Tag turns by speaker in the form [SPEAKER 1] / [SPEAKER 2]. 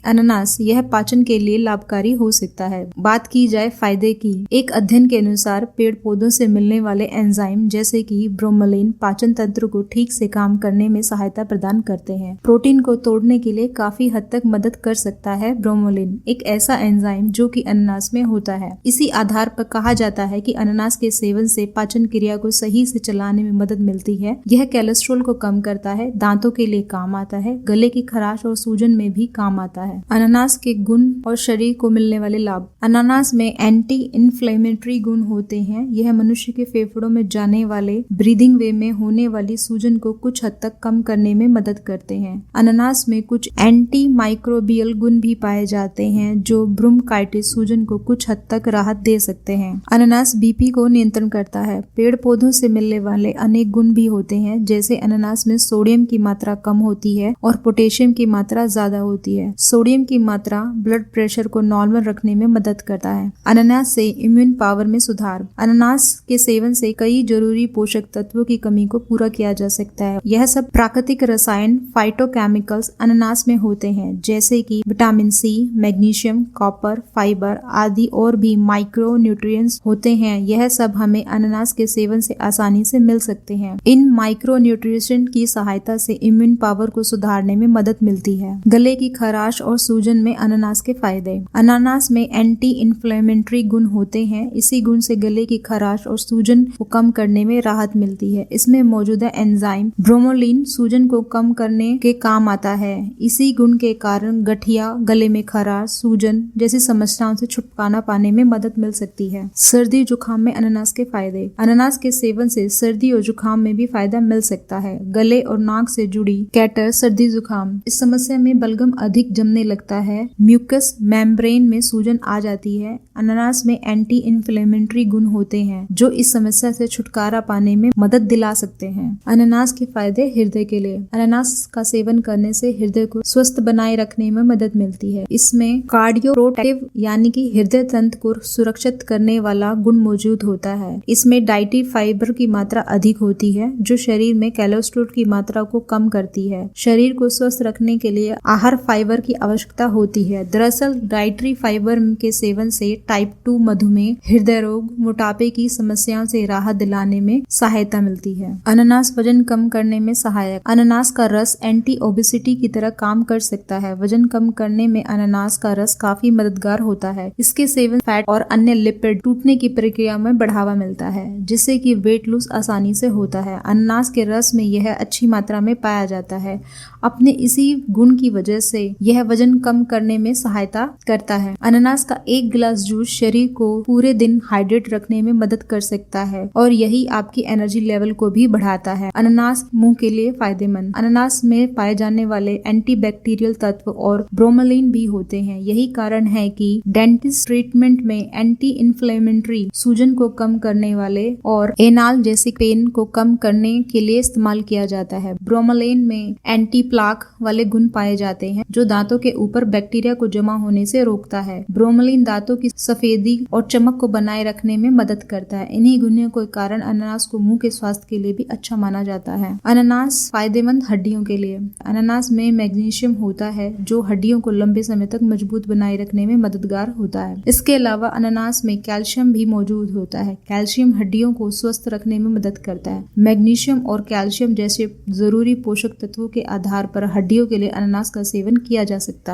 [SPEAKER 1] अनानास यह पाचन के लिए लाभकारी हो सकता है। बात की जाए फायदे की, एक अध्ययन के अनुसार पेड़ पौधों से मिलने वाले एंजाइम जैसे कि ब्रोमेलिन पाचन तंत्र को ठीक से काम करने में सहायता प्रदान करते हैं। प्रोटीन को तोड़ने के लिए काफी हद तक मदद कर सकता है ब्रोमेलिन, एक ऐसा एंजाइम जो कि अनानास में होता है। इसी आधार पर कहा जाता है कि अनानास के सेवन से पाचन क्रिया को सही से चलाने में मदद मिलती है। यह कोलेस्ट्रॉल को कम करता है, दांतों के लिए काम आता है, गले की खराश और सूजन में भी काम आता है। अनानास के गुण और शरीर को मिलने वाले लाभ। अनानास में एंटी इन्फ्लेमेटरी गुण होते हैं। यह मनुष्य के फेफड़ों में जाने वाले ब्रीदिंग वे में होने वाली सूजन को कुछ हद तक कम करने में मदद करते हैं। अनानास में कुछ एंटी माइक्रोबियल गुण भी पाए जाते हैं जो ब्रोंकाइटिस सूजन को कुछ हद तक राहत दे सकते हैं। अनानास बीपी को नियंत्रण करता है। पेड़ पौधों से मिलने वाले अनेक गुण भी होते हैं, जैसे अनानास में सोडियम की मात्रा कम होती है और पोटेशियम की मात्रा ज्यादा होती है। सोडियम की मात्रा ब्लड प्रेशर को नॉर्मल रखने में मदद करता है। अनानास से इम्यून पावर में सुधार। अनानास के सेवन से कई जरूरी पोषक तत्वों की कमी को पूरा किया जा सकता है। यह सब प्राकृतिक रसायन फाइटोकेमिकल्स अनानास में होते हैं, जैसे कि vitamin C, magnesium, copper, fibre आदि और भी माइक्रो न्यूट्रिएंट्स होते हैं। यह सब हमें अनानास के सेवन से आसानी से मिल सकते हैं। इन माइक्रो न्यूट्रिएंट्स की सहायता से इम्यून पावर को सुधारने में मदद मिलती है। गले की खराश और सूजन में अनानास के फायदे। अनानास में एंटी इन्फ्लेमेटरी गुण होते हैं। इसी गुण से गले की खराश और सूजन को कम करने में राहत मिलती है। इसमें मौजूदा एंजाइम ब्रोमेलिन सूजन को कम करने के काम आता है। इसी गुण के कारण गठिया, गले में खराश, सूजन जैसी समस्याओं से छुटकारा पाने में मदद मिल सकती है। सर्दी जुकाम में अनानास के फायदे। अनानास के सेवन से सर्दी और जुकाम में भी फायदा मिल सकता है। गले और नाक से जुड़ी कैटर, सर्दी जुकाम, इस समस्या में बलगम अधिक जमने लगता है, म्यूकस मेम्ब्रेन में सूजन आ जाती है। अनानास में एंटी इन्फ्लेमेटरी गुण होते हैं जो इस समस्या से छुटकारा पाने में मदद दिला सकते हैं। अनानास के फायदे हृदय के लिए। अनानास का सेवन करने से हृदय को स्वस्थ बनाए रखने में मदद मिलती है। इसमें कार्डियो प्रोटेक्टिव यानी कि हृदय तंत्र को सुरक्षित करने वाला गुण मौजूद होता है। इसमें डाइटरी फाइबर की मात्रा अधिक होती है जो शरीर में कोलेस्ट्रॉल की मात्रा को कम करती है। शरीर को स्वस्थ रखने के लिए आहार फाइबर की आवश्यकता होती है। दरअसल डाइटरी फाइबर के सेवन से टाइप 2 मधुमेह, हृदय रोग, मोटापे की समस्याओं से राहत दिलाने में सहायता मिलती है। अनानास वजन कम करने में सहायक। अनानास का रस एंटी ओबेसिटी की तरह काम कर सकता है। वजन कम करने में अनानास का रस काफी मददगार होता है। इसके सेवन फैट और अन्य लिपिड टूटने की प्रक्रिया में बढ़ावा मिलता है, जिससे कि वेट लूज आसानी से होता है। अनानास के रस में यह अच्छी मात्रा में पाया जाता है। अपने इसी गुण की वजह से यह वजन कम करने में सहायता करता है। अनानास का एक गिलास जूस शरीर को पूरे दिन हाइड्रेट रखने में मदद कर सकता है और यही आपकी एनर्जी लेवल को भी बढ़ाता है। अनानास मुंह के लिए फायदेमंद। अनानास में पाए जाने वाले एंटीबैक्टीरियल तत्व और ब्रोमेलिन भी होते हैं। यही कारण है कि डेंटिस्ट ट्रीटमेंट में एंटी इन्फ्लेमेटरी, सूजन को कम करने वाले और एनाल्जेसिक पेन को कम करने के लिए इस्तेमाल किया जाता है। ब्रोमेलिन में एंटी प्लाक वाले गुण पाए जाते हैं जो दांतों के ऊपर बैक्टीरिया को जमा होने से रोकता है। ब्रोमेलिन दांतों की सफेदी और चमक को बनाए रखने में मदद करता है। इन्हीं गुणों के कारण अनानास को मुंह के स्वास्थ्य के लिए भी अच्छा माना जाता है। अनानास फायदेमंद हड्डियों के लिए। अनानास में मैग्नीशियम होता है जो हड्डियों को लंबे समय तक मजबूत बनाए रखने में मददगार होता है। इसके अलावा अनानास में कैल्शियम भी मौजूद होता है। कैल्शियम हड्डियों को स्वस्थ रखने में मदद करता है। मैग्नीशियम और कैल्शियम जैसे जरूरी पोषक तत्वों के आधार पर हड्डियों के लिए अनानास का सेवन किया जा सकता है।